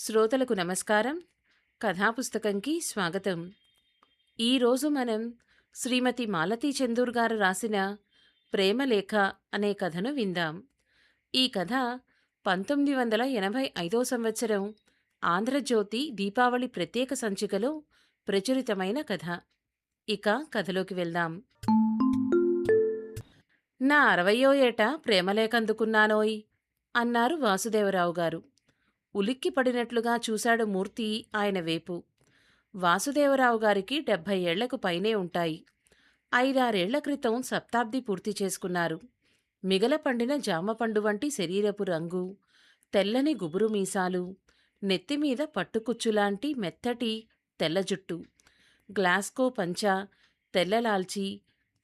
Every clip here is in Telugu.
శ్రోతలకు నమస్కారం. కథాపుస్తకంకి స్వాగతం. ఈరోజు మనం శ్రీమతి మాలతీ చందూర్ గారు రాసిన ప్రేమలేఖ అనే కథను విందాం. ఈ కథ 1985 సంవత్సరం ఆంధ్రజ్యోతి దీపావళి ప్రత్యేక సంచికలో ప్రచురితమైన కథ. ఇక కథలోకి వెళ్దాం. నా 60వ ఏట ప్రేమలేఖ అందుకున్నానోయ్ అన్నారు వాసుదేవరావు గారు. ఉలిక్కి పడినట్లుగా చూశాడు మూర్తి ఆయన వైపు. వాసుదేవరావు గారికి 70 ఏళ్లకు పైనే ఉంటాయి. 5-6 ఏళ్ల క్రితం శతాబ్ది పూర్తి చేసుకున్నారు. మిగల పండిన జామపండు వంటి శరీరపు రంగు, తెల్లని గుబురు మీసాలు, నెత్తిమీద పట్టుకుచ్చులాంటి మెత్తటి తెల్ల జుట్టు, గ్లాస్కో పంచా, తెల్లలాల్చి,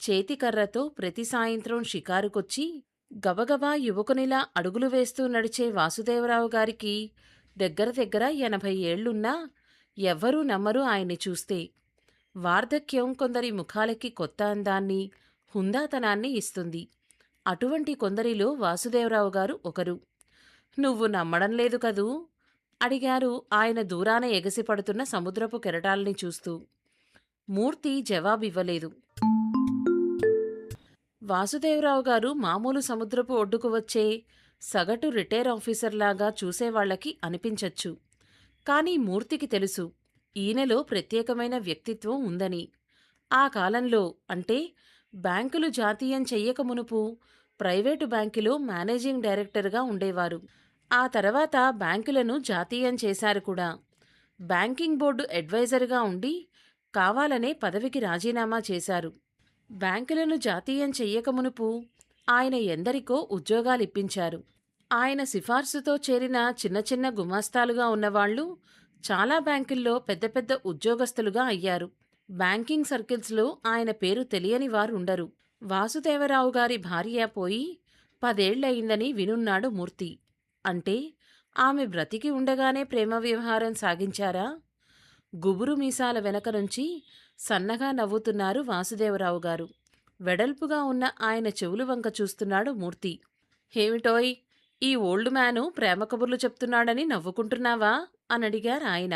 చేతికర్రతో ప్రతి సాయంత్రం షికారుకొచ్చి గబగబా యువకునిలా అడుగులు వేస్తూ నడిచే వాసుదేవరావు గారికి దగ్గర 80 ఏళ్లున్నా ఎవ్వరూ నమ్మరు ఆయన్ని చూస్తే. వార్ధక్యం కొందరి ముఖాలకి కొత్త అందాన్ని, హుందాతనాన్ని ఇస్తుంది. అటువంటి కొందరిలో వాసుదేవరావు గారు ఒకరు. నువ్వు నమ్మడం లేదు కదూ అడిగారు ఆయన దూరాన ఎగసిపడుతున్న సముద్రపు కెరటాల్ని చూస్తూ. మూర్తి జవాబివ్వలేదు. వాసుదేవరావు గారు మామూలు సముద్రపు ఒడ్డుకు వచ్చే సగటు రిటైర్ ఆఫీసర్లాగా చూసేవాళ్లకి అనిపించచ్చు. కాని మూర్తికి తెలుసు ఈయనలో ప్రత్యేకమైన వ్యక్తిత్వం ఉందని. ఆ కాలంలో, అంటే బ్యాంకులు జాతీయం చెయ్యక మునుపు ప్రైవేటు బ్యాంకులో మేనేజింగ్ డైరెక్టర్గా ఉండేవారు. ఆ తర్వాత బ్యాంకులను జాతీయం చేశారు కూడా. బ్యాంకింగ్ బోర్డు అడ్వైజర్గా ఉండి కావాలనే పదవికి రాజీనామా చేశారు. బ్యాంకులను జాతీయం చెయ్యకమునుపు ఆయన ఎందరికో ఉద్యోగాలిప్పించారు. ఆయన సిఫార్సుతో చేరిన చిన్న చిన్న గుమాస్తాలుగా ఉన్నవాళ్లు చాలా బ్యాంకుల్లో పెద్ద పెద్ద ఉద్యోగస్తులుగా అయ్యారు. బ్యాంకింగ్ సర్కిల్స్లో ఆయన పేరు తెలియని వారుండరు. వాసుదేవరావు గారి భార్య పోయి 10 ఏళ్లయిందని వినున్నాడు మూర్తి. అంటే ఆమె బ్రతికి ఉండగానే ప్రేమ వ్యవహారం సాగించారా? గుబురు మీసాల వెనక నుంచి సన్నగా నవ్వుతున్నారు వాసుదేవరావు గారు. వెడల్పుగా ఉన్న ఆయన చెవులు వంక చూస్తున్నాడు మూర్తి. ఏమిటోయ్, ఈ ఓల్డ్ మ్యాను ప్రేమ కబుర్లు చెప్తున్నాడని నవ్వుకుంటున్నావా అనడిగారు ఆయన.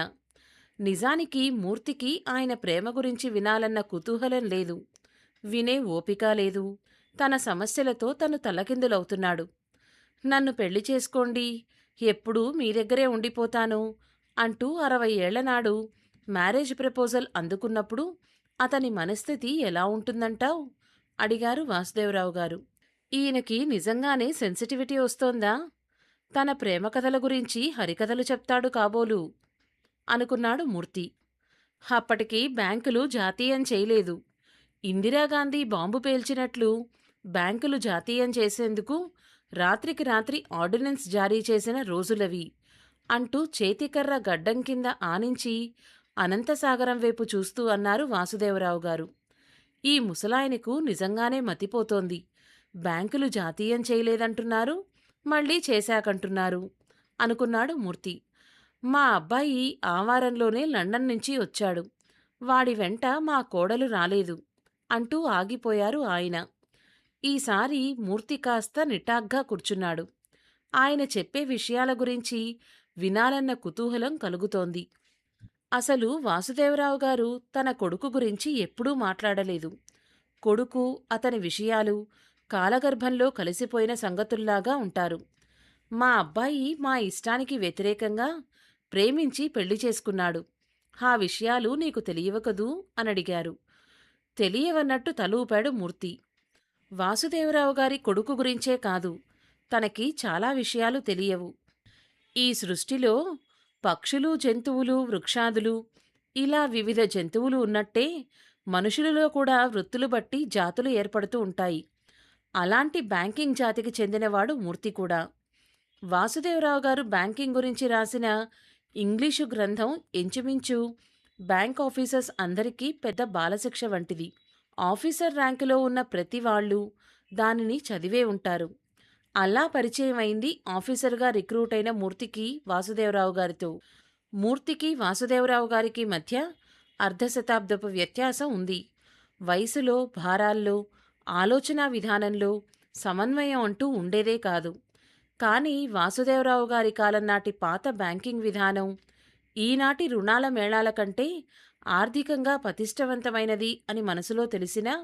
నిజానికి మూర్తికి ఆయన ప్రేమ గురించి వినాలన్న కుతూహలం లేదు. వినే ఓపిక లేదు. తన సమస్యలతో తను తలకిందులవుతున్నాడు. నన్ను పెళ్లి చేసుకోండి, ఎప్పుడూ మీ దగ్గరే ఉండిపోతాను అంటూ 60 ఏళ్లనాడు మ్యారేజ్ ప్రపోజల్ అందుకున్నప్పుడు అతని మనస్థితి ఎలా ఉంటుందంటావ్ అడిగారు వాసుదేవరావు గారు. ఈయనకి నిజంగానే సెన్సిటివిటీ వస్తోందా? తన ప్రేమ కథల గురించి హరికథలు చెప్తాడు కాబోలు అనుకున్నాడు మూర్తి. అప్పటికి బ్యాంకులు జాతీయం చేయలేదు. ఇందిరాగాంధీ బాంబు పేల్చినట్లు బ్యాంకులు జాతీయం చేసేందుకు రాత్రికి రాత్రి ఆర్డినెన్స్ జారీ చేసిన రోజులవి అంటూ చేతికర్ర గడ్డం కింద ఆనించి అనంతసాగరం వైపు చూస్తూ అన్నారు వాసుదేవరావు గారు. ఈ ముసలాయనకు నిజంగానే మతిపోతోంది. బ్యాంకులు జాతీయం చేయలేదంటున్నారు, మళ్లీ చేశాకంటున్నారు అనుకున్నాడు మూర్తి. మా అబ్బాయి ఆ వారంలోనే లండన్ నుంచి వచ్చాడు. వాడి వెంట మా కోడలు రాలేదు అంటూ ఆగిపోయారు ఆయన. ఈసారి మూర్తి కాస్త నిటాగ్గా కూర్చున్నాడు. ఆయన చెప్పే విషయాల గురించి వినాలన్న కుతూహలం కలుగుతోంది. అసలు వాసుదేవరావు గారు తన కొడుకు గురించి ఎప్పుడూ మాట్లాడలేదు. కొడుకు, అతని విషయాలు కాలగర్భంలో కలిసిపోయిన సంగతుల్లాగా ఉంటారు. మా అబ్బాయి మా ఇష్టానికి వ్యతిరేకంగా ప్రేమించి పెళ్లి చేసుకున్నాడు. ఆ విషయాలు నీకు తెలియవకదూ అనడిగారు. తెలియవన్నట్టు తలూపాడు మూర్తి. వాసుదేవరావు గారి కొడుకు గురించే కాదు, తనకి చాలా విషయాలు తెలియవు. ఈ సృష్టిలో పక్షులు, జంతువులు, వృక్షాదులు, ఇలా వివిధ జంతువులు ఉన్నట్టే మనుషులలో కూడా వృత్తులు బట్టి జాతులు ఏర్పడుతూ ఉంటాయి. అలాంటి బ్యాంకింగ్ జాతికి చెందినవాడు మూర్తి కూడా. వాసుదేవరావు గారు బ్యాంకింగ్ గురించి రాసిన ఇంగ్లీషు గ్రంథం ఇంచుమించు బ్యాంక్ ఆఫీసర్స్ అందరికీ పెద్ద బాలశిక్ష వంటిది. ఆఫీసర్ ర్యాంకులో ఉన్న ప్రతి వాళ్ళు దానిని చదివే ఉంటారు. అలా పరిచయమైంది ఆఫీసర్గా రిక్రూట్ అయిన మూర్తికి వాసుదేవరావు గారితో. మూర్తికి వాసుదేవరావు గారికి మధ్య అర్ధశతాబ్దపు వ్యత్యాసం ఉంది. వయసులో, భారాల్లో, ఆలోచనా విధానంలో సమన్వయం అంటూ ఉండేదే కాదు. కానీ వాసుదేవరావు గారి కాలం నాటి పాత బ్యాంకింగ్ విధానం ఈనాటి రుణాల మేళాల కంటే ఆర్థికంగా పతిష్టవంతమైనది అని మనసులో తెలిసినా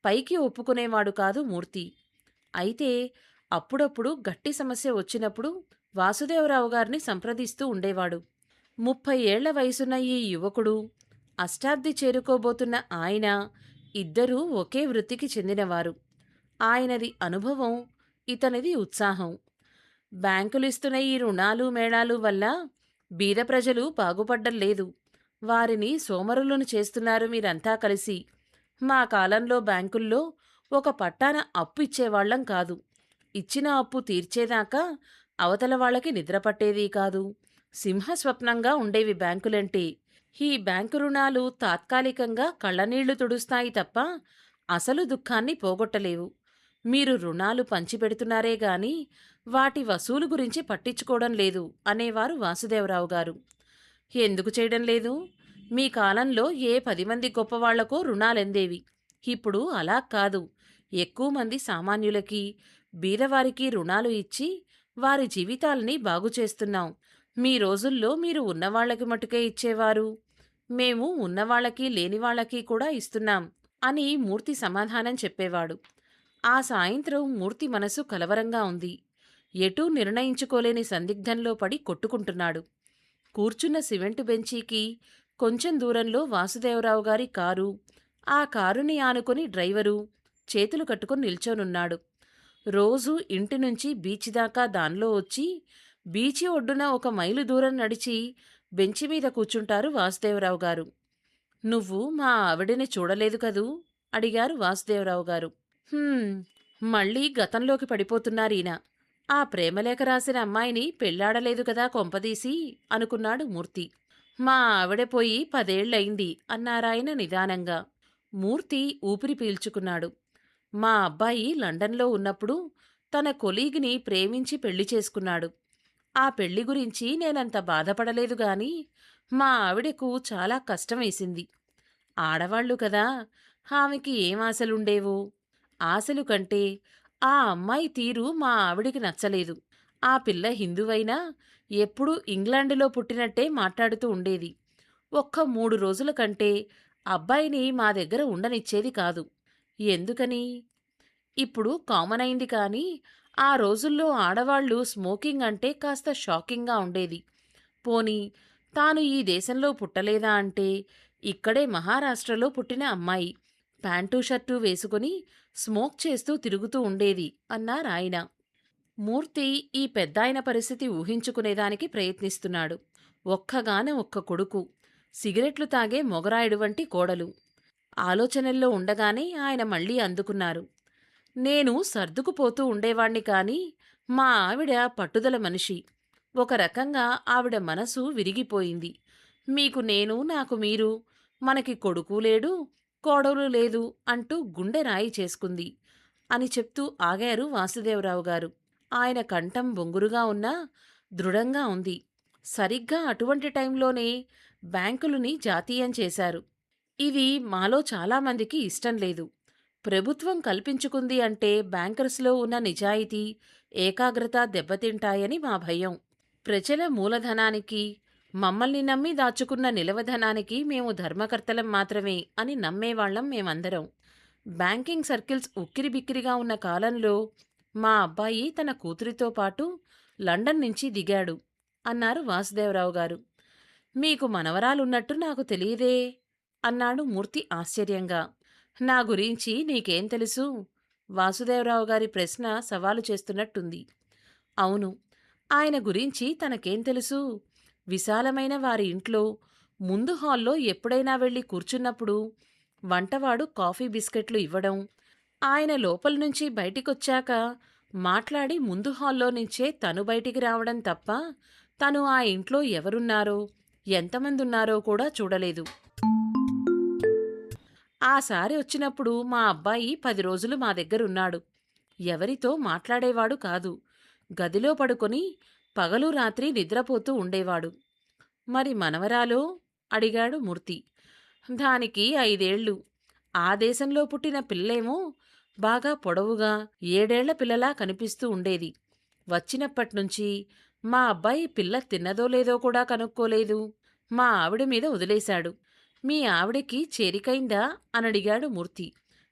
పైకి ఒప్పుకునేవాడు కాదు మూర్తి. అయితే అప్పుడప్పుడు గట్టి సమస్య వచ్చినప్పుడు వాసుదేవరావు గారిని సంప్రదిస్తూ ఉండేవాడు. 30 ఏళ్ల వయసున్న ఈ యువకుడు, అష్టాబ్ది చేరుకోబోతున్న ఆయన, ఇద్దరూ ఒకే వృత్తికి చెందినవారు. ఆయనది అనుభవం, ఇతనిది ఉత్సాహం. బ్యాంకులిస్తున్న ఈ రుణాలు మేళాలు వల్ల బీద ప్రజలు బాగుపడ్డం లేదు. వారిని సోమరులను చేస్తున్నారు మీరంతా కలిసి. మా కాలంలో బ్యాంకుల్లో ఒక పట్టాన అప్పు ఇచ్చేవాళ్లం కాదు. ఇచ్చిన అప్పు తీర్చేదాకా అవతల వాళ్ళకి నిద్రపట్టేదీ కాదు. సింహస్వప్నంగా ఉండేవి బ్యాంకులంటే. ఈ బ్యాంకు రుణాలు తాత్కాలికంగా కళ్ళనీళ్లు తుడుస్తాయి తప్ప అసలు దుఃఖాన్ని పోగొట్టలేవు. మీరు రుణాలు పంచిపెడుతున్నారే గాని వాటి వసూలు గురించి పట్టించుకోవడం లేదు అనేవారు వాసుదేవరావు గారు. ఎందుకు చేయడం లేదు? మీ కాలంలో ఏ 10 మంది గొప్పవాళ్లకో రుణాలెందేవి. ఇప్పుడు అలా కాదు. ఎక్కువ మంది సామాన్యులకి, బీదవారికి రుణాలు ఇచ్చి వారి జీవితాల్ని బాగుచేస్తున్నాం. మీ రోజుల్లో మీరు ఉన్నవాళ్లకి మటుకే ఇచ్చేవారు. మేము ఉన్నవాళ్లకి లేనివాళ్లకి కూడా ఇస్తున్నాం అని మూర్తి సమాధానం చెప్పేవాడు. ఆ సాయంత్రం మూర్తి మనసు కలవరంగా ఉంది. ఎటూ నిర్ణయించుకోలేని సందిగ్ధంలో పడి కొట్టుకుంటున్నాడు. కూర్చున్న సిమెంటు బెంచీకి కొంచెం దూరంలో వాసుదేవరావు గారి కారు, ఆ కారుని ఆనుకొని డ్రైవరు చేతులు కట్టుకుని నిల్చోనున్నాడు. రోజూ ఇంటి నుంచి బీచ్ దాకా దానిలో వచ్చి బీచి ఒడ్డున 1 మైలు దూరం నడిచి బెంచి మీద కూర్చుంటారు వాసుదేవరావు గారు. నువ్వు మా ఆవిడని చూడలేదు కదూ? అడిగారు వాసుదేవరావు గారు. మళ్ళీ గతంలోకి పడిపోతున్నారీయన. ఆ ప్రేమలేఖ రాసిన అమ్మాయిని పెళ్లాడలేదు కదా కొంపదీసి అనుకున్నాడు మూర్తి. మా ఆవిడ పోయి 10 ఏళ్లయింది అన్నారాయన నిదానంగా. మూర్తి ఊపిరి పీల్చుకున్నాడు. మా అబ్బాయి లండన్లో ఉన్నప్పుడు తన కొలీగ్ని ప్రేమించి పెళ్లి చేసుకున్నాడు. ఆ పెళ్లి గురించి నేనంత బాధపడలేదు గాని మా ఆవిడకు చాలా కష్టమేసింది. ఆడవాళ్లు కదా, ఆమెకి ఏం ఆశలుండేవో. ఆశలు కంటే ఆ అమ్మాయి తీరు మా ఆవిడికి నచ్చలేదు. ఆ పిల్ల హిందువైనా ఎప్పుడూ ఇంగ్లాండులో పుట్టినట్టే మాట్లాడుతూ ఉండేది. ఒక్క 3 రోజుల కంటే అబ్బాయిని మా దగ్గర ఉండనిచ్చేది కాదు. ఎందుకని? ఇప్పుడు కామన్ అయింది కానీ ఆ రోజుల్లో ఆడవాళ్లు స్మోకింగ్ అంటే కాస్త షాకింగ్గా ఉండేది. పోనీ తాను ఈ దేశంలో పుట్టలేదా అంటే ఇక్కడే మహారాష్ట్రలో పుట్టిన అమ్మాయి ప్యాంటు షర్టు వేసుకుని స్మోక్ చేస్తూ తిరుగుతూ ఉండేది అన్నారాయన. మూర్తి ఈ పెద్దాయన పరిస్థితి ఊహించుకునేదానికి ప్రయత్నిస్తున్నాడు. ఒక్క కొడుకు, సిగరెట్లు తాగే మొగరాయుడు వంటి కోడలు. ఆలోచనల్లో ఉండగానే ఆయన మళ్ళీ అందుకున్నారు. నేను సర్దుకుపోతూ ఉండేవాణ్ణి కాని మా ఆవిడ పట్టుదల మనిషి. ఒక రకంగా ఆవిడ మనసు విరిగిపోయింది. మీకు నేను, నాకు మీరు, మనకి కొడుకు లేడు, కోడలు లేదు అంటూ గుండె రాయి చేసుకుంది అని చెప్తూ ఆగారు వాసుదేవరావు గారు. ఆయన కంఠం బొంగురుగా ఉన్నా దృఢంగా ఉంది. సరిగ్గా అటువంటి టైంలోనే బ్యాంకులని జాతీయం చేశారు. ఇది మాలో చాలామందికి ఇష్టం లేదు. ప్రభుత్వం కల్పించుకుంది అంటే బ్యాంకర్స్లో ఉన్న నిజాయితీ, ఏకాగ్రత దెబ్బతింటాయని మా భయం. ప్రజల మూలధనానికి, మమ్మల్ని నమ్మి దాచుకున్న నిలవధనానికి మేము ధర్మకర్తలం మాత్రమే అని నమ్మేవాళ్లం మేమందరం. బ్యాంకింగ్ సర్కిల్స్ ఉక్కిరిబిక్కిరిగా ఉన్న కాలంలో మా అబ్బాయి తన కూతురితో పాటు లండన్ నుంచి దిగాడు అన్నారు వాసుదేవరావు గారు. మీకు మనవరాలున్నట్టు నాకు తెలియదే అన్నాడు మూర్తి ఆశ్చర్యంగా. నా గురించి నీకేం తెలుసు? వాసుదేవరావు గారి ప్రశ్న సవాలు చేస్తున్నట్టుంది. అవును, ఆయన గురించి తనకేం తెలుసు? విశాలమైన వారి ఇంట్లో ముందు హాల్లో ఎప్పుడైనా వెళ్ళి కూర్చున్నప్పుడు వంటవాడు కాఫీ బిస్కెట్లు ఇవ్వడం, ఆయన లోపల నుంచి బయటికొచ్చాక మాట్లాడి ముందు హాల్లో నుంచే తను బయటికి రావడం తప్ప తను ఆ ఇంట్లో ఎవరున్నారో, ఎంతమందున్నారో కూడా చూడలేదు. ఆసారి వచ్చినప్పుడు మా అబ్బాయి 10 రోజులు మా దగ్గరున్నాడు. ఎవరితో మాట్లాడేవాడు కాదు. గదిలో పడుకొని పగలు రాత్రి నిద్రపోతూ ఉండేవాడు. మరి మనవరాలో? అడిగాడు మూర్తి. దానికి 5 ఏళ్ళు. ఆ దేశంలో పుట్టిన పిల్లేమో బాగా పొడవుగా 7 ఏళ్ల పిల్లలా కనిపిస్తూ ఉండేది. వచ్చినప్పట్నుంచి మా అబ్బాయి పిల్ల తిన్నదో లేదో కూడా కనుక్కోలేదు. మా ఆవిడ మీద వదిలేశాడు. మీ ఆవిడకి చేరికైందా అనడిగాడు మూర్తి.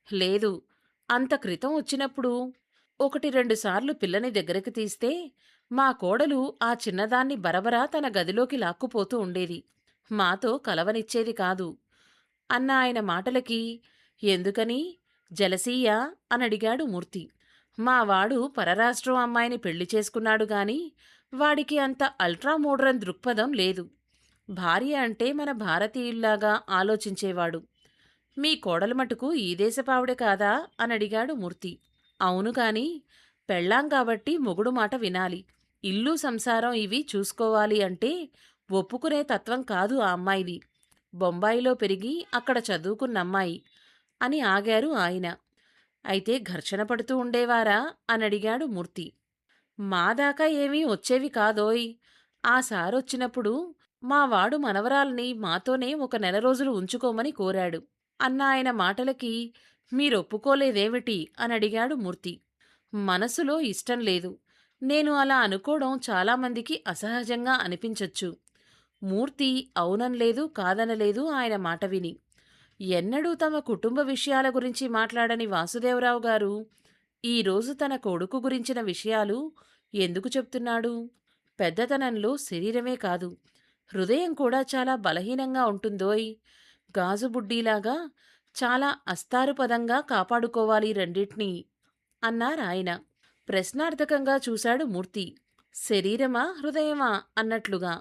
లేదు. అంత క్రితం వచ్చినప్పుడు 1, 2 సార్లు పిల్లని దగ్గరికి తీస్తే మా కోడలు ఆ చిన్నదాన్ని బరబరా తన గదిలోకి లాక్కుపోతూ ఉండేది. మాతో కలవనిచ్చేది కాదు అన్న ఆయన మాటలకి ఎందుకని జలసీయా అనడిగాడు మూర్తి. మావాడు పరరాష్ట్రం అమ్మాయిని పెళ్లి చేసుకున్నాడు గాని వాడికి అంత అల్ట్రా మోడ్రన్ దృక్పథం లేదు. భార్య అంటే మన భారతీయుల్లాగా ఆలోచించేవాడు. మీ కోడలు మటుకు ఈ దేశపావిడే కాదా అనడిగాడు మూర్తి. అవును కాని పెళ్ళాం కాబట్టి మొగుడు మాట వినాలి. ఇల్లు సంసారం ఇవి చూసుకోవాలి అంటే ఒప్పుకునే తత్వం కాదు ఆ అమ్మాయిది. బొంబాయిలో పెరిగి అక్కడ చదువుకున్నమ్మాయి అని ఆగారు ఆయన. అయితే ఘర్షణ పడుతూ ఉండేవారా అనడిగాడు మూర్తి. మా దాకా ఏమీ వచ్చేవి కాదోయ్. ఆ సారొచ్చినప్పుడు మావాడు మనవరాల్ని మాతోనే 1 నెల రోజులు ఉంచుకోమని కోరాడు అన్న ఆయన మాటలకి మీరొప్పుకోలేదేమిటి అనడిగాడు మూర్తి. మనసులో ఇష్టం లేదు. నేను అలా అనుకోవడం చాలామందికి అసహజంగా అనిపించొచ్చు. మూర్తి అవుననలేదు కాదనలేదు ఆయన మాట విని. ఎన్నడూ తమ కుటుంబ విషయాల గురించి మాట్లాడని వాసుదేవరావు గారు ఈరోజు తన కొడుకు గురించిన విషయాలు ఎందుకు చెప్తున్నాడు? పెద్దతనంలో శరీరమే కాదు, హృదయం కూడా చాలా బలహీనంగా ఉంటుందోయ్. గాజుబుడ్డీలాగా చాలా అస్తారుపదంగా కాపాడుకోవాలి రెండిటినీ అన్నారాయన. ప్రశ్నార్థకంగా చూశాడు మూర్తి. శరీరమా హృదయమా అన్నట్లుగా.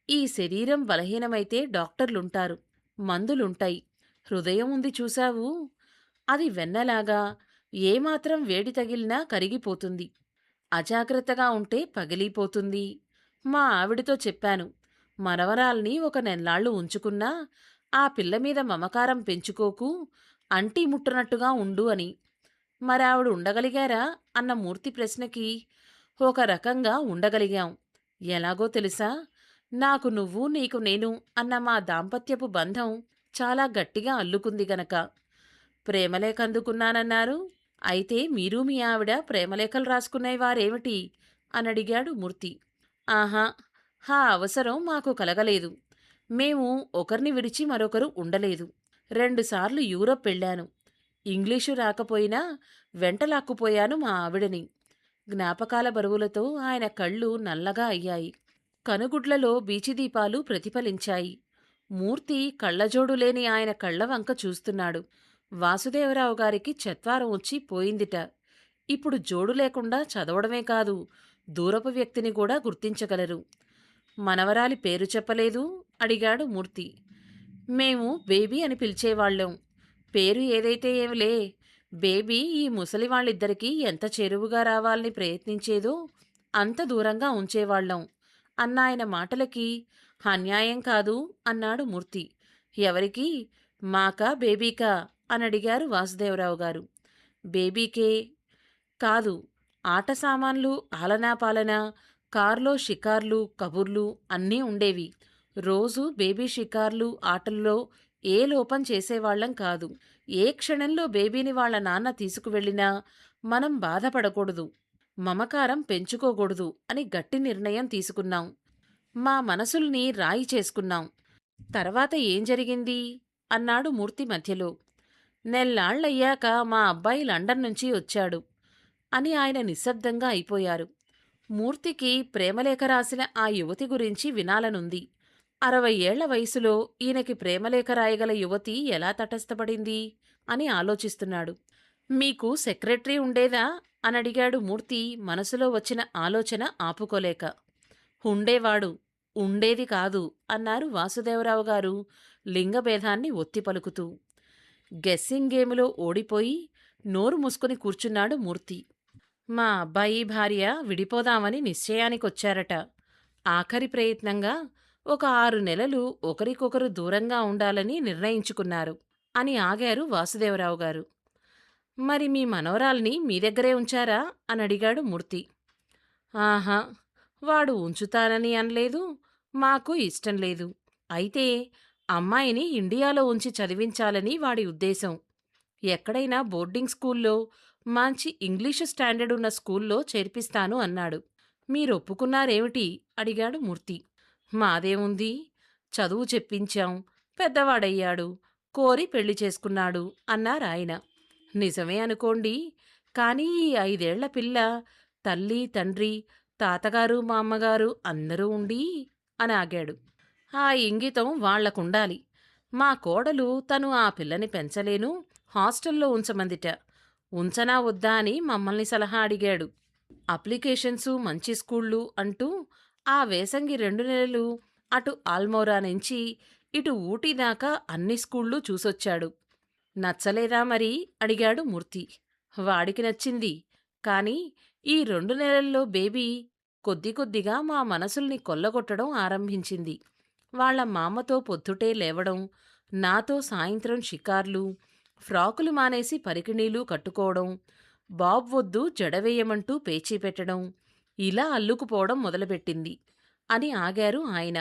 ఈ శరీరం బలహీనమైతే డాక్టర్లుంటారు, మందులుంటాయి. హృదయం ఉంది చూశావు, అది వెన్నలాగా ఏమాత్రం వేడి తగిలినా కరిగిపోతుంది. అజాగ్రత్తగా ఉంటే పగిలిపోతుంది. మా ఆవిడతో చెప్పాను. మనవరాల్ని 1 నెల్లాళ్ళు ఉంచుకున్నా ఆ పిల్ల మీద మమకారం పెంచుకోకు, అంటీ ముట్టనట్టుగా ఉండు అని. మరావిడ ఉండగలిగారా అన్న మూర్తి ప్రశ్నకి ఒక రకంగా ఉండగలిగాం. ఎలాగో తెలుసా? నాకు నువ్వు నీకు నేను అన్న మా దాంపత్యపు బంధం చాలా గట్టిగా అల్లుకుంది గనక. ప్రేమలేఖ అందుకున్నానన్నారు. అయితే మీరు మీ ఆవిడ ప్రేమలేఖలు రాసుకునేవారేమిటి అనడిగాడు మూర్తి. ఆహా, ఆ అవసరం మాకు కలగలేదు. మేము ఒకరిని విడిచి మరొకరు ఉండలేదు. 2 సార్లు యూరప్ వెళ్ళాను. ఇంగ్లీషు రాకపోయినా వెంటలాక్కుపోయాను మా ఆవిడని. జ్ఞాపకాల బరువులతో ఆయన కళ్ళు నల్లగా అయ్యాయి. కనుగుడ్లలో బీచిదీపాలు ప్రతిఫలించాయి. మూర్తి కళ్ళజోడు లేని ఆయన కళ్ళవంక చూస్తున్నాడు. వాసుదేవరావు గారికి చత్వారం వచ్చి పోయిందిట. ఇప్పుడు జోడు లేకుండా చదవడమే కాదు, దూరపు వ్యక్తిని కూడా గుర్తించగలరు. మనవరాలి పేరు చెప్పలేదు అడిగాడు మూర్తి. మేము బేబీ అని పిలిచేవాళ్ళం. పేరు ఏదైతే ఏమిలే, బేబీ ఈ ముసలివాళ్ళిద్దరికీ ఎంత చేరువుగా రావాలని ప్రయత్నించేదో అంత దూరంగా ఉంచేవాళ్ళం అన్నాయన మాటలకి అన్యాయం కాదు అన్నాడు మూర్తి. ఎవరికి? మాకా బేబీకా అనడిగారు వాసుదేవరావు గారు. బేబీకే కాదు, ఆట సామాన్లు, ఆలనా పాలనా, కార్లో షికార్లు, కబుర్లు అన్నీ ఉండేవి. రోజూ బేబీ షికార్లు, ఆటల్లో ఏ లోపం చేసేవాళ్లం కాదు. ఏ క్షణంలో బేబీని వాళ్ళ నాన్న తీసుకువెళ్ళినా మనం బాధపడకూడదు, మమకారం పెంచుకోకూడదు అని గట్టి నిర్ణయం తీసుకున్నాం. మా మనసుల్ని రాయి చేసుకున్నాం. తర్వాత ఏం జరిగింది అన్నాడు మూర్తి మధ్యలో. నెల్లాళ్లయ్యాక మా అబ్బాయి లండన్ నుంచి వచ్చాడు అని ఆయన నిశ్శబ్దంగా అయిపోయారు. మూర్తికి ప్రేమలేఖ రాసిన ఆ యువతి గురించి వినాలనుంది. 60 ఏళ్ల వయసులో ఈయనకి ప్రేమలేఖ రాయగల యువతి ఎలా తటస్థపడింది అని ఆలోచిస్తున్నాడు. మీకు సెక్రటరీ ఉండేదా అనడిగాడు మూర్తి మనసులో వచ్చిన ఆలోచన ఆపుకోలేక. ఉండేవాడు, ఉండేది కాదు అన్నారు వాసుదేవరావు గారు లింగభేదాన్ని ఒత్తి పలుకుతూ. గెస్సింగ్ గేములో ఓడిపోయి నోరు మూసుకుని కూర్చున్నాడు మూర్తి. మా అబ్బాయి భార్య విడిపోదామని నిశ్చయానికొచ్చారట. ఆఖరి ప్రయత్నంగా ఒక 6 నెలలు ఒకరికొకరు దూరంగా ఉండాలని నిర్ణయించుకున్నారు అని ఆగారు వాసుదేవరావు గారు. మరి మీ మనవరాల్ని మీ దగ్గరే ఉంచారా అనడిగాడు మూర్తి. ఆహా, వాడు ఉంచుతానని అనలేదు, మాకు ఇష్టం లేదు. అయితే అమ్మాయిని ఇండియాలో ఉంచి చదివించాలని వాడి ఉద్దేశం. ఎక్కడైనా బోర్డింగ్ స్కూల్లో మంచి ఇంగ్లీషు స్టాండర్డ్ ఉన్న స్కూల్లో చేర్పిస్తాను అన్నాడు. మీరొప్పుకున్నారేమిటి? అడిగాడు మూర్తి. మాదేముంది? చదువు చెప్పించాం, పెద్దవాడయ్యాడు, కోరి పెళ్లి చేసుకున్నాడు అన్నారాయన. నిజమే అనుకోండి. కానీ ఈ 5 ఏళ్ల పిల్ల తల్లి, తండ్రి, తాతగారు, మా అమ్మగారు అందరూ ఉండి అని ఆగాడు. ఆ ఇంగితం వాళ్లకుండాలి. మా కోడలు తను ఆ పిల్లని పెంచలేను, హాస్టల్లో ఉంచమందిట. ఉంచనా వద్దా అని మమ్మల్ని సలహా అడిగాడు. అప్లికేషన్సు మంచి స్కూళ్ళు అంటూ ఆ వేసంగి 2 నెలలు అటు ఆల్మోరా నుంచి ఇటు ఊటీ దాకా అన్ని స్కూళ్ళు చూసొచ్చాడు. నచ్చలేదా మరి? అడిగాడు మూర్తి. వాడికి నచ్చింది. కాని ఈ 2 నెలల్లో బేబీ కొద్ది కొద్దిగా మా మనసుల్ని కొల్లగొట్టడం ఆరంభించింది. వాళ్ళ మామతో పొద్దుటే లేవడం, నాతో సాయంత్రం షికార్లు, ఫ్రాకులు మానేసి పరికిణీలు కట్టుకోవడం, బాబ్ వద్దు జడవేయమంటూ పేచీ పెట్టడం, ఇలా అల్లుకుపోవడం మొదలుపెట్టింది అని ఆగారు ఆయన.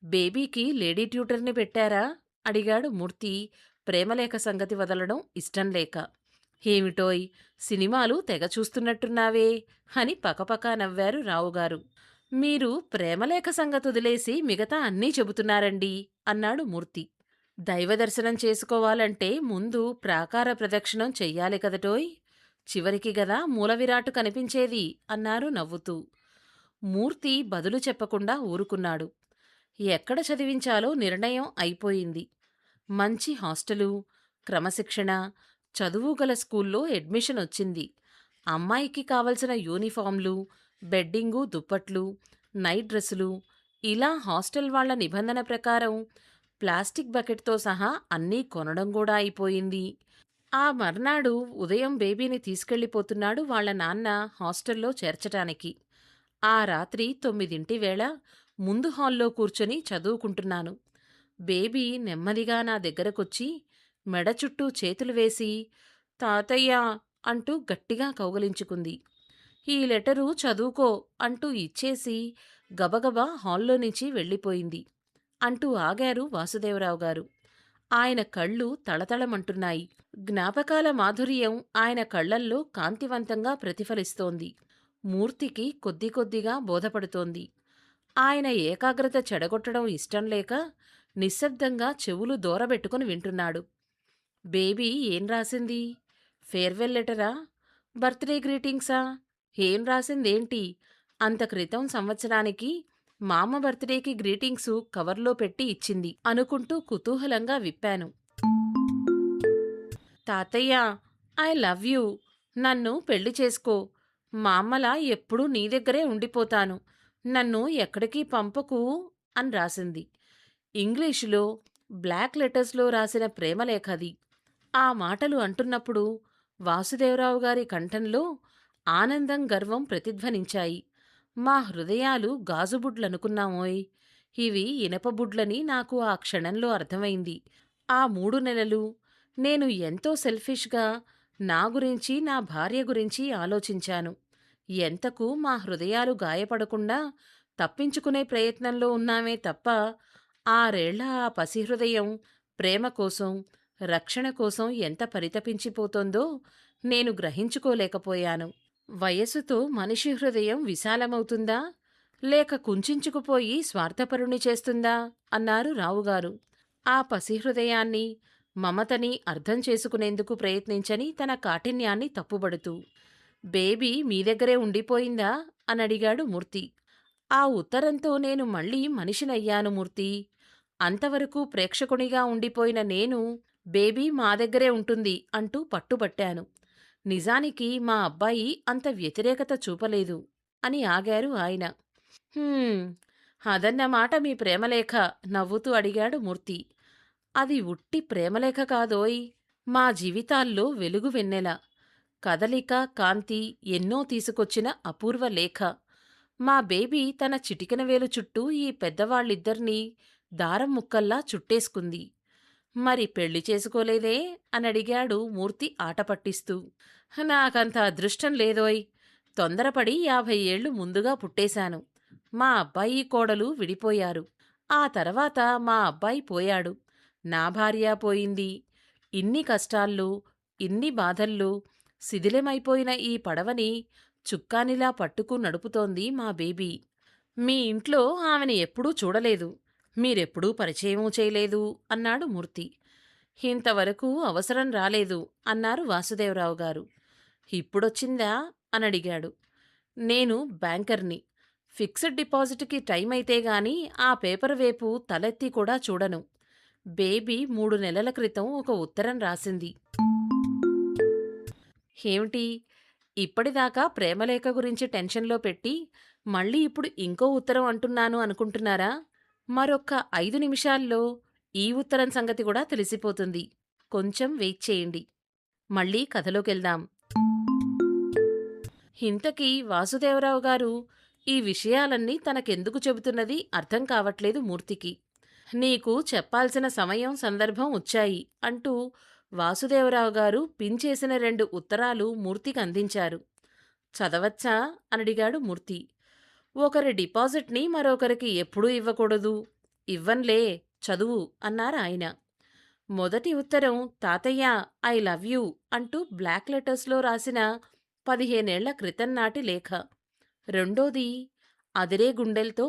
బేబీకి లేడీ ట్యూటర్ని పెట్టారా? అడిగాడు మూర్తి ప్రేమలేఖ సంగతి వదలడం ఇష్టంలేక. ఏమిటోయ్, సినిమాలు తెగ చూస్తున్నట్టున్నావే అని పకపకా నవ్వారు రావుగారు. మీరు ప్రేమలేఖ సంగతొదిలేసి మిగతా అన్నీ చెబుతున్నారండి అన్నాడు మూర్తి. దైవదర్శనం చేసుకోవాలంటే ముందు ప్రాకార ప్రదక్షిణం చెయ్యాలి కదటోయ్, చివరికి గదా మూలవిరాట్టు కనిపించేది అన్నారు నవ్వుతూ. మూర్తి బదులు చెప్పకుండా ఊరుకున్నాడు. ఎక్కడ చదివించాలో నిర్ణయం అయిపోయింది. మంచి హాస్టలు, క్రమశిక్షణ, చదువుగల స్కూల్లో అడ్మిషన్ వచ్చింది. అమ్మాయికి కావలసిన యూనిఫాంలు, బెడ్డింగు, దుప్పట్లు, నైట్ డ్రెస్సులు, ఇలా హాస్టల్ వాళ్ల నిబంధన ప్రకారం ప్లాస్టిక్ బకెట్తో సహా అన్నీ కొనడం కూడా అయిపోయింది. ఆ మర్నాడు ఉదయం బేబీని తీసుకెళ్ళిపోతున్నాడు వాళ్ల నాన్న హాస్టల్లో చేర్చటానికి. ఆ రాత్రి 9 వేళ ముందు హాల్లో కూర్చొని చదువుకుంటున్నాను. బేబీ నెమ్మదిగా నా దగ్గరకొచ్చి మెడ చుట్టూ చేతులు వేసి తాతయ్యా అంటూ గట్టిగా కౌగలించుకుంది. ఈ లెటరు చదువుకో అంటూ ఇచ్చేసి గబగబా హాల్లోనించి వెళ్ళిపోయింది అంటూ ఆగారు వాసుదేవరావు గారు. ఆయన కళ్ళు తళతళమంటున్నాయి. జ్ఞాపకాల మాధుర్యం ఆయన కళ్లల్లో కాంతివంతంగా ప్రతిఫలిస్తోంది. మూర్తికి కొద్ది కొద్దిగా బోధపడుతోంది. ఆయన ఏకాగ్రత చెడగొట్టడం ఇష్టంలేక నిశ్శబ్దంగా చెవులు దూరబెట్టుకుని వింటున్నాడు. బేబీ ఏం రాసింది? ఫేర్వెల్ లెటరా? బర్త్డే గ్రీటింగ్సా? ఏం రాసిందేంటి? అంత క్రితం సంవత్సరానికి మా అమ్మ బర్త్డేకి గ్రీటింగ్సు కవర్లో పెట్టి ఇచ్చింది అనుకుంటూ కుతూహలంగా విప్పాను. తాతయ్యా, ఐ లవ్ యూ. నన్ను పెళ్లి చేసుకో. మా అమ్మలా ఎప్పుడూ నీ దగ్గరే ఉండిపోతాను. నన్ను ఎక్కడికి పంపకు అని రాసింది. ఇంగ్లీషులో బ్లాక్ లెటర్స్లో రాసిన ప్రేమలేఖది. ఆ మాటలు అంటున్నప్పుడు వాసుదేవరావు గారి కంఠంలో ఆనందం, గర్వం ప్రతిధ్వనించాయి. మా హృదయాలు గాజుబుడ్లనుకున్నామోయ్, ఇవి ఇనపబుడ్లని నాకు ఆ క్షణంలో అర్థమైంది. ఆ 3 నెలలు నేను ఎంతో సెల్ఫిష్గా నా గురించి, నా భార్య గురించి ఆలోచించాను. ఎంతకు మా హృదయాలు గాయపడకుండా తప్పించుకునే ప్రయత్నంలో ఉన్నామే తప్ప 6 ఏళ్ల ఆ పసిహృదయం ప్రేమ కోసం, రక్షణ కోసం ఎంత పరితపించిపోతోందో నేను గ్రహించుకోలేకపోయాను. వయసుతో మనిషి హృదయం విశాలమవుతుందా, లేక కుంచించుకుపోయి స్వార్థపరుణ్ణి చేస్తుందా అన్నారు రావుగారు. ఆ పసిహృదయాన్ని, మమతని అర్థం చేసుకునేందుకు ప్రయత్నించని తన కాఠిన్యాన్ని తప్పుబడుతూ. బేబీ మీ దగ్గరే ఉండిపోయిందా అనడిగాడు మూర్తి. ఆ ఉత్తరంతో నేను మళ్ళీ మనిషినయ్యాను మూర్తి. అంతవరకు ప్రేక్షకునిగా ఉండిపోయిన నేను బేబీ మా దగ్గరే ఉంటుంది అంటూ పట్టుబట్టాను. నిజానికి మా అబ్బాయి అంత వ్యతిరేకత చూపలేదు అని ఆగారు ఆయన. "హుమ్, అదన్నమాట మీ ప్రేమలేఖ" నవ్వుతూ అడిగాడు మూర్తి. అది ఉట్టి ప్రేమలేఖ కాదోయ్, మా జీవితాల్లో వెలుగు వెన్నెల, కదలిక, కాంతి ఎన్నో తీసుకొచ్చిన అపూర్వ లేఖ. మా బేబీ తన చిటికెన వేలు చుట్టూ ఈ పెద్దవాళ్ళిద్దర్నీ దారం ముక్కల్లా చుట్టేసుకుంది. మరి పెళ్లి చేసుకోలేదే అనడిగాడు మూర్తి ఆట పట్టిస్తూ. నాకంత అదృష్టం లేదోయ్. తొందరపడి 50 ఏళ్లు ముందుగా పుట్టేశాను. మా అబ్బాయి కోడలు విడిపోయారు. ఆ తర్వాత మా అబ్బాయి పోయాడు. నా భార్య పోయింది. ఇన్ని కష్టాల్లో, ఇన్ని బాధల్లో శిథిలమైపోయిన ఈ పడవని చుక్కానిలా పట్టుకు నడుపుతోంది మా బేబీ. మీ ఇంట్లో ఆమెని ఎప్పుడూ చూడలేదు. మీరెప్పుడూ పరిచయమూ చేయలేదు అన్నాడు మూర్తి. ఇంతవరకు అవసరం రాలేదు అన్నారు వాసుదేవరావు గారు. ఇప్పుడొచ్చిందా అనడిగాడు. నేను బ్యాంకర్ని. ఫిక్స్డ్ డిపాజిట్కి టైం అయితే గాని ఆ పేపర్ వైపు తలెత్తి కూడా చూడను. బేబీ 3 నెలల క్రితం ఒక ఉత్తరం రాసింది. ఏమిటి? ఇప్పటిదాకా ప్రేమలేఖ గురించి టెన్షన్లో పెట్టి మళ్ళీ ఇప్పుడు ఇంకో ఉత్తరం అంటున్నాను అనుకుంటున్నారా? మరొక్క 5 నిమిషాల్లో ఈ ఉత్తరం సంగతి కూడా తెలిసిపోతుంది. కొంచెం వెయిట్ చేయండి. మళ్ళీ కథలోకెళ్దాం. ఇంతకీ వాసుదేవరావు గారు ఈ విషయాలన్నీ తనకెందుకు చెబుతున్నది అర్థం కావట్లేదు మూర్తికి. నీకు చెప్పాల్సిన సమయం సందర్భం వచ్చాయి అంటూ వాసుదేవరావు గారు పిన్ చేసిన 2 ఉత్తరాలు మూర్తికి అందించారు. చదవచ్చా అనడిగాడు మూర్తి. ఒకరి డిపాజిట్ని మరొకరికి ఎప్పుడూ ఇవ్వకూడదు. ఇవ్వన్లే, చదువు అన్నారాయన. మొదటి ఉత్తరం తాతయ్య ఐ లవ్ యూ అంటూ బ్లాక్ లెటర్స్లో రాసిన 15 ఏళ్ల క్రితం నాటి లేఖ. రెండోది అదిరే గుండెల్తో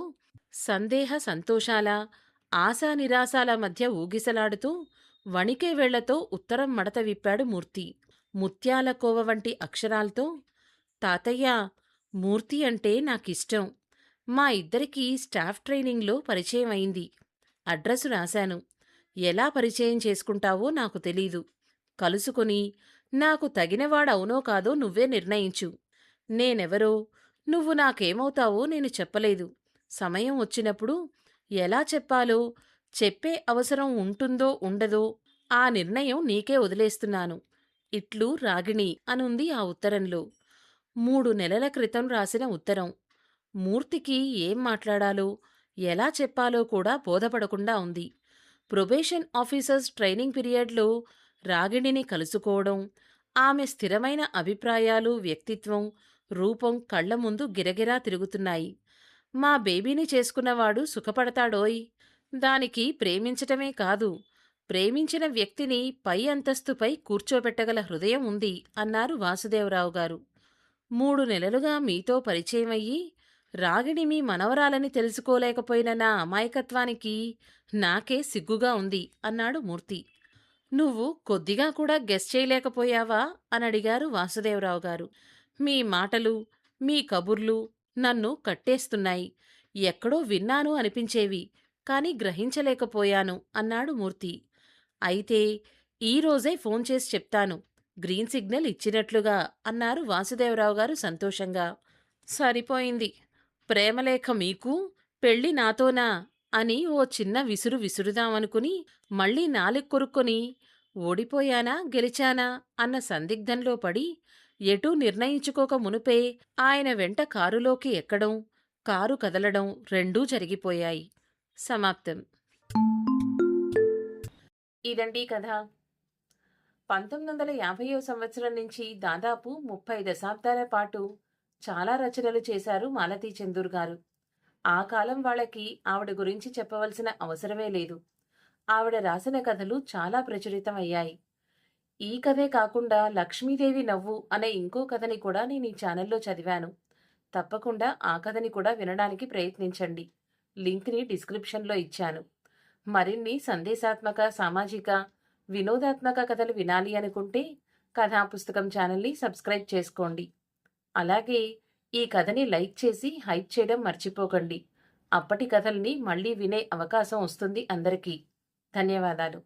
సందేహ సంతోషాల, ఆశా నిరాశాల మధ్య ఊగిసలాడుతూ వణికే వేళ్లతో ఉత్తరం మడత విప్పాడు మూర్తి. ముత్యాల కోవ వంటి అక్షరాలతో, తాతయ్య, మూర్తి అంటే నాకిష్టం. మా ఇద్దరికీ స్టాఫ్ ట్రైనింగ్లో పరిచయం అయింది. అడ్రసు రాశాను. ఎలా పరిచయం చేసుకుంటావో నాకు తెలీదు. కలుసుకొని నాకు తగినవాడవునో కాదో నువ్వే నిర్ణయించు. నేనెవరో, నువ్వు నాకేమవుతావో నేను చెప్పలేదు. సమయం వచ్చినప్పుడు ఎలా చెప్పాలో, చెప్పే అవసరం ఉంటుందో ఉండదో ఆ నిర్ణయం నీకే వదిలేస్తున్నాను. ఇట్లు రాగిణి అనుంది ఆ ఉత్తరంలో. 3 నెలల క్రితం రాసిన ఉత్తరం. మూర్తికి ఏం మాట్లాడాలో, ఎలా చెప్పాలో కూడా బోధపడకుండా ఉంది. ప్రొబేషన్ ఆఫీసర్స్ ట్రైనింగ్ పీరియడ్లో రాగిణిని కలుసుకోవడం, ఆమె స్థిరమైన అభిప్రాయాలు, వ్యక్తిత్వం, రూపం కళ్ల ముందు గిరగిరా తిరుగుతున్నాయి. మా బేబీని చేసుకున్నవాడు సుఖపడతాడోయ్. దానికి ప్రేమించటమే కాదు, ప్రేమించిన వ్యక్తిని పై అంతస్తుపై కూర్చోబెట్టగల హృదయం ఉంది అన్నారు వాసుదేవరావు గారు. 3 నెలలుగా మీతో పరిచయమయ్యి రాగిణి మీ మనవరాలని తెలుసుకోలేకపోయిన నా అమాయకత్వానికి నాకే సిగ్గుగా ఉంది అన్నాడు మూర్తి. నువ్వు కొద్దిగా కూడా గెస్ చేయలేకపోయావా అనడిగారు వాసుదేవరావు గారు. మీ మాటలు, మీ కబుర్లు నన్ను కట్టేస్తున్నాయి. ఎక్కడో విన్నాను అనిపించేవి, కాని గ్రహించలేకపోయాను అన్నాడు మూర్తి. అయితే ఈరోజే ఫోన్ చేసి చెప్తాను, గ్రీన్ సిగ్నల్ ఇచ్చినట్లుగా అన్నారు వాసుదేవరావు గారు సంతోషంగా. సరిపోయింది. ప్రేమలేఖ మీకు, పెళ్ళి నాతోనా అని ఓ చిన్న విసురు విసురుదామనుకుని మళ్ళీ నాలుగు కొరుక్కొని ఓడిపోయానా గెలిచానా అన్న సందిగ్ధంలో పడి ఎటూ నిర్ణయించుకోక మునుపే ఆయన వెంట కారులోకి ఎక్కడం, కారు కదలడం రెండూ జరిగిపోయాయి. సమాప్తం. ఇదండి కథ. 1950వ సంవత్సరం నుంచి దాదాపు 30 దశాబ్దాల పాటు చాలా రచనలు చేశారు మాలతీ చందూర్ గారు. ఆ కాలం వాళ్ళకి ఆవిడ గురించి చెప్పవలసిన అవసరమే లేదు. ఆవిడ రాసిన కథలు చాలా ప్రచురితమయ్యాయి. ఈ కథే కాకుండా లక్ష్మీదేవి నవ్వు అనే ఇంకో కథని కూడా నేను ఈ ఛానల్లో చదివాను. తప్పకుండా ఆ కథని కూడా వినడానికి ప్రయత్నించండి. లింక్ని డిస్క్రిప్షన్లో ఇచ్చాను. మరిన్ని సందేశాత్మక, సామాజిక, వినోదాత్మక కథలు వినాలి అనుకుంటే కథా పుస్తకం ఛానల్ని సబ్స్క్రైబ్ చేసుకోండి. అలాగే ఈ కథని లైక్ చేసి హైప్ చేయడం మర్చిపోకండి. అప్పటి కథల్ని మళ్ళీ వినే అవకాశం వస్తుంది అందరికీ. ధన్యవాదాలు.